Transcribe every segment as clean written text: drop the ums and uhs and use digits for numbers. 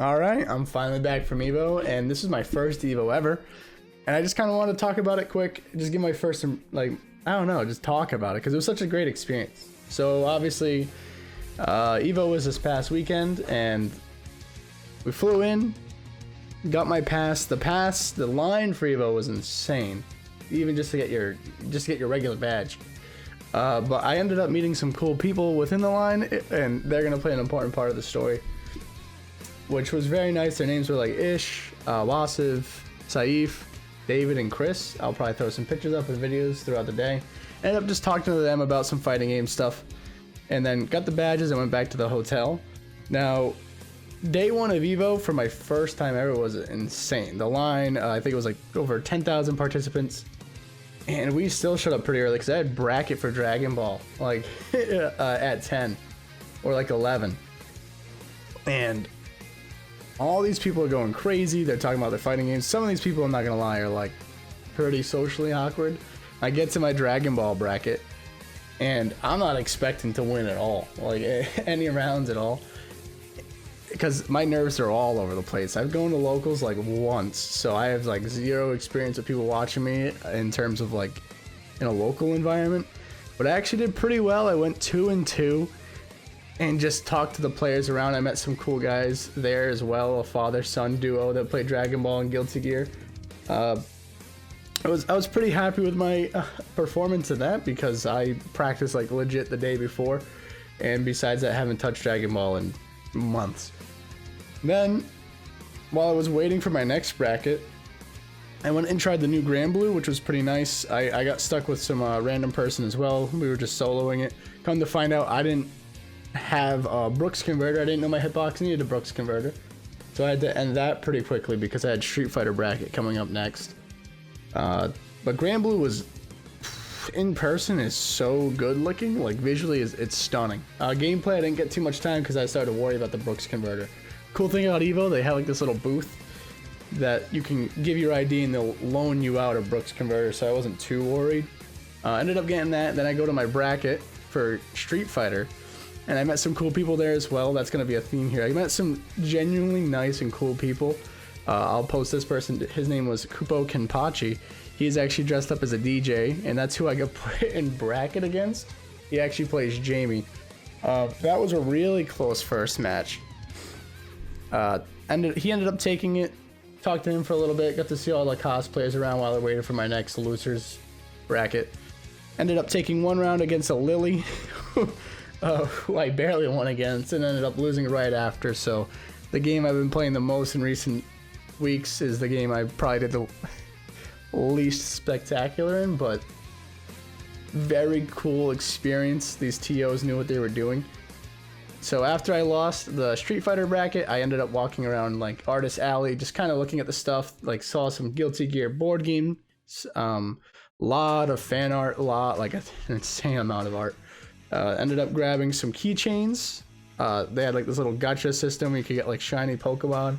Alright, I'm finally back from EVO, and this is my first EVO ever. And I just kind of want to talk about it quick, just give my first, I don't know, just talk about it, because it was such a great experience. So obviously, EVO was this past weekend, and we flew in, got my pass. The line for EVO was insane, even just to get your regular badge. But I ended up meeting some cool people within the line, and they're going to play an important part of the story, which was very nice. Their names were like Ish, Wasif, Saif, David, and Chris. I'll probably throw some pictures up and videos throughout the day. Ended up just talking to them about some fighting game stuff, and then got the badges and went back to the hotel. Now, day one of EVO for my first time ever was insane. The line, I think it was like over 10,000 participants, and we still showed up pretty early because I had bracket for Dragon Ball like at 10 or like 11, and all these people are going crazy. They're talking about their fighting games. Some of these people, I'm not gonna lie, are like pretty socially awkward. I get to my Dragon Ball bracket, and I'm not expecting to win at all, like any rounds at all, because my nerves are all over the place. I've gone to locals like once, so I have like zero experience with people watching me in terms of like in a local environment. But I actually did pretty well. I went 2-2. And just talked to the players around. I met some cool guys there as well, a father-son duo that played Dragon Ball and Guilty Gear. I was pretty happy with my performance in that because I practiced like legit the day before, and besides that, I haven't touched Dragon Ball in months. Then, while I was waiting for my next bracket, I went and tried the new Grand Blue, which was pretty nice. I got stuck with some random person as well. We were just soloing it. Come to find out, I didn't have a Brooks converter. I didn't know my hitbox needed a Brooks converter, so I had to end that pretty quickly because I had Street Fighter bracket coming up next. But Grand Blue was in person is so good looking, like visually it's stunning. Gameplay, I didn't get too much time because I started to worry about the Brooks converter. Cool thing about EVO, they have like this little booth that you can give your ID and they'll loan you out a Brooks converter, so I wasn't too worried. Ended up getting that. Then I go to my bracket for Street Fighter, and I met some cool people there as well. That's going to be a theme here. I met some genuinely nice and cool people. I'll post this person. His name was Kupo Kenpachi. He's actually dressed up as a DJ, and that's who I got put in bracket against. He actually plays Jamie. That was a really close first match. He ended up taking it. Talked to him for a little bit. Got to see all the cosplayers around while I waited for my next losers bracket. Ended up taking one round against a Lily. Who I barely won against, and ended up losing right after. So the game I've been playing the most in recent weeks is the game I probably did the least spectacular in, but very cool experience. These TOs knew what they were doing. So after I lost the Street Fighter bracket, I ended up walking around like Artist Alley, just kind of looking at the stuff, like saw some Guilty Gear board games, lot of fan art, like an insane amount of art. Ended up grabbing some keychains. They had like this little gacha system where you could get like shiny Pokemon.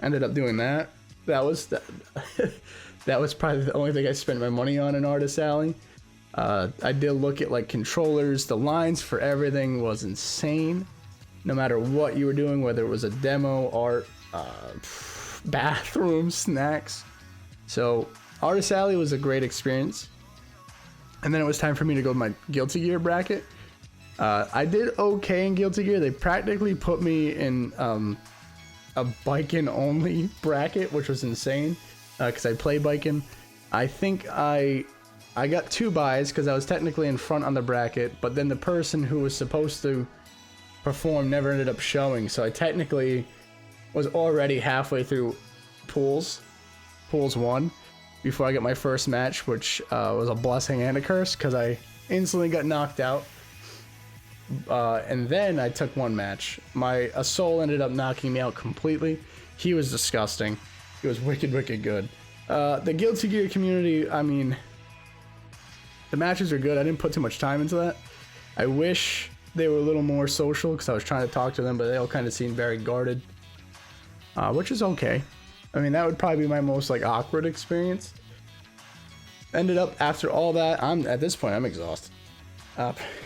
Ended up doing that. That was probably the only thing I spent my money on in Artist Alley. I did look at like controllers. The lines for everything was insane. No matter what you were doing, whether it was a demo, art, bathroom, snacks. So Artist Alley was a great experience. And then it was time for me to go to my Guilty Gear bracket. I did okay in Guilty Gear. They practically put me in a Biken only bracket, which was insane because I play Biken. I think I got 2 buys because I was technically in front on the bracket, but then the person who was supposed to perform never ended up showing, so I technically was already halfway through pools 1 before I got my first match, which was a blessing and a curse because I instantly got knocked out. And then I took one match. A soul ended up knocking me out completely. He was disgusting. He was wicked good. The Guilty Gear community, I mean, the matches are good. I didn't put too much time into that. I wish they were a little more social because I was trying to talk to them, but they all kind of seemed very guarded, which is okay. I mean, that would probably be my most like awkward experience. Ended up after all that, at this point I'm exhausted.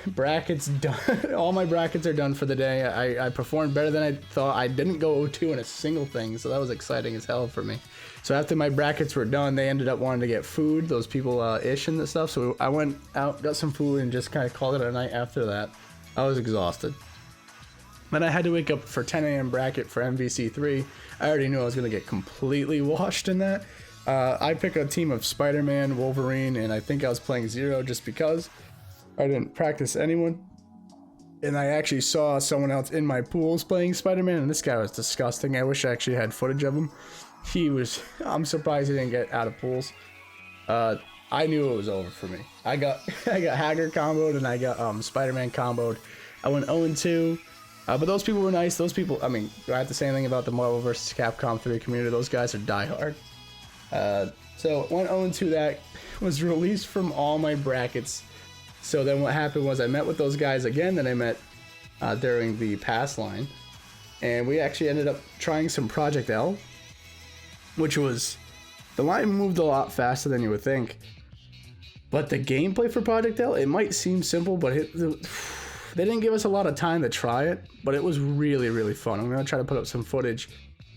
Brackets done. All my brackets are done for the day. I performed better than I thought. I didn't go 0-2 in a single thing, so that was exciting as hell for me. So after my brackets were done, they ended up wanting to get food, those people ish and stuff. So I went out, got some food, and just kind of called it a night after that. I was exhausted. Then I had to wake up for 10 a.m. bracket for MVC3. I already knew I was going to get completely washed in that. I picked a team of Spider-Man, Wolverine, and I think I was playing Zero just because. I didn't practice anyone, and I actually saw someone else in my pools playing Spider-Man, and this guy was disgusting. I wish I actually had footage of him. I'm surprised he didn't get out of pools. I knew it was over for me. I got Hacker comboed, and I got Spider-Man comboed. I went 0-2, but those people were nice. Those people, I mean, do I have to say anything about the Marvel vs. Capcom 3 community? Those guys are diehard. So went 0-2. That was released from all my brackets. So then what happened was I met with those guys again that I met during the pass line, and we actually ended up trying some Project L, which was, the line moved a lot faster than you would think, but the gameplay for Project L, it might seem simple, but they didn't give us a lot of time to try it, but it was really, really fun. I'm gonna try to put up some footage,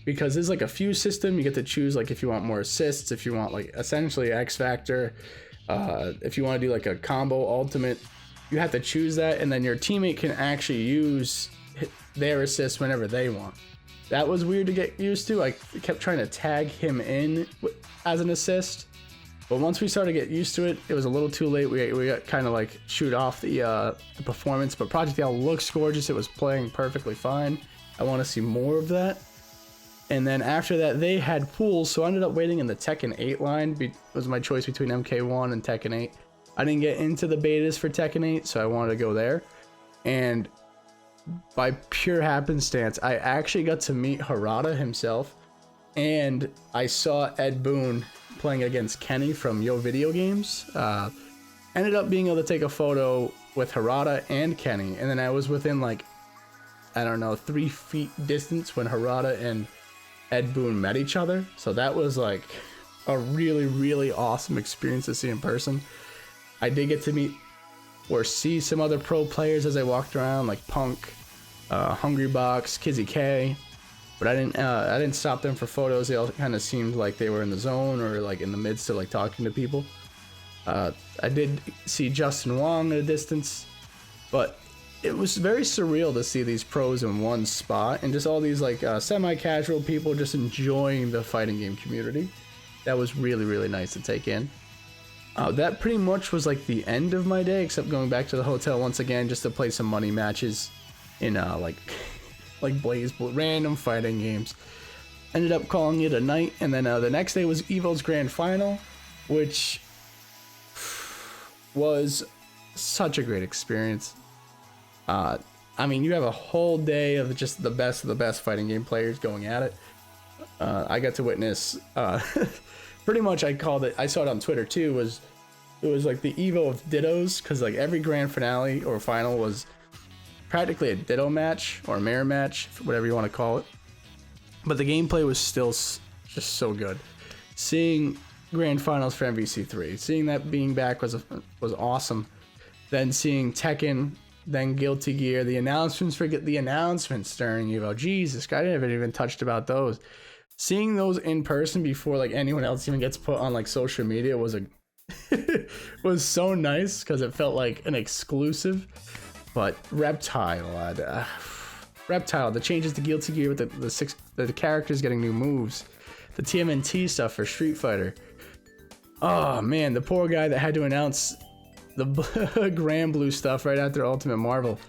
because there's like a fuse system. You get to choose like if you want more assists, if you want like essentially X Factor. If you want to do like a combo ultimate, you have to choose that, and then your teammate can actually use their assist whenever they want. That was weird to get used to. I kept trying to tag him in as an assist, but once we started to get used to it, it was a little too late. We got kind of like shoot off the performance, but Project L looks gorgeous. It was playing perfectly fine. I want to see more of that. And then after that, they had pools, so I ended up waiting in the Tekken 8 line. It was my choice between MK1 and Tekken 8. I didn't get into the betas for Tekken 8, so I wanted to go there. And by pure happenstance, I actually got to meet Harada himself, and I saw Ed Boon playing against Kenny from Yo Video Games. Ended up being able to take a photo with Harada and Kenny, and then I was within like, I don't know, 3 feet distance when Harada and Ed Boon met each other. So that was like a really, really awesome experience to see in person. I did get to meet or see some other pro players as I walked around, like Punk, Hungrybox, Kizzy K, but I didn't stop them for photos. They all kind of seemed like they were in the zone or like in the midst of like talking to people. I did see Justin Wong at a distance, but it was very surreal to see these pros in one spot and just all these like semi-casual people just enjoying the fighting game community. That was really, really nice to take in. That pretty much was like the end of my day, except going back to the hotel once again just to play some money matches in like Blaze, random fighting games. Ended up calling it a night, and then the next day was EVO's grand final, which was such a great experience. I mean, you have a whole day of just the best fighting game players going at it. I got to witness, pretty much I saw it on Twitter too, it was like the EVO of Dittos, because like every grand finale or final was practically a Ditto match or a mirror match, whatever you want to call it. But the gameplay was still just so good. Seeing grand finals for MVC3, seeing that being back was awesome. Then seeing Tekken, then Guilty Gear, the announcements during EVO. Jesus, I haven't even touched about those. Seeing those in person before like anyone else even gets put on like social media was was so nice, because it felt like an exclusive. But Reptile, the changes to Guilty Gear with the characters getting new moves, the TMNT stuff for Street Fighter. Oh man, the poor guy that had to announce the Grand Blue stuff right after Ultimate Marvel.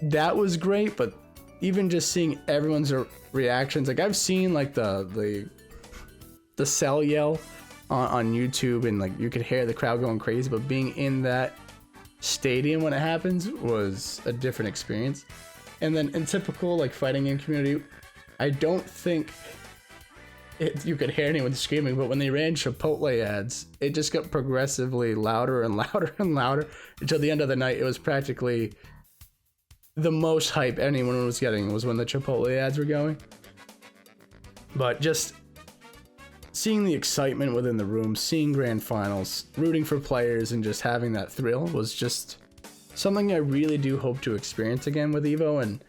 That was great, but even just seeing everyone's reactions, like I've seen like the cell yell on YouTube, and like you could hear the crowd going crazy, but being in that stadium when it happens was a different experience. And then in typical like fighting game community, I don't think you could hear anyone screaming, but when they ran Chipotle ads, it just got progressively louder and louder and louder until the end of the night. It was practically the most hype anyone was getting was when the Chipotle ads were going. But just seeing the excitement within the room, seeing grand finals, rooting for players, and just having that thrill was just something I really do hope to experience again with EVO, and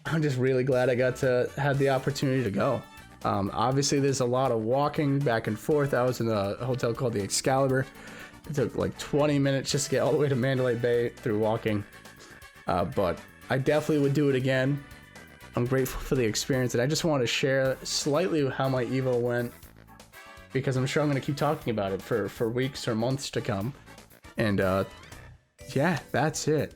I'm just really glad I got to have the opportunity to go. Obviously, there's a lot of walking back and forth. I was in a hotel called the Excalibur. It took like 20 minutes just to get all the way to Mandalay Bay through walking. But I definitely would do it again. I'm grateful for the experience, and I just want to share slightly how my EVO went, because I'm sure I'm going to keep talking about it for weeks or months to come. And yeah, that's it.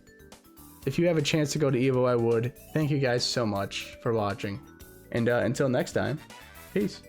If you have a chance to go to EVO, I would. Thank you guys so much for watching. And until next time, peace.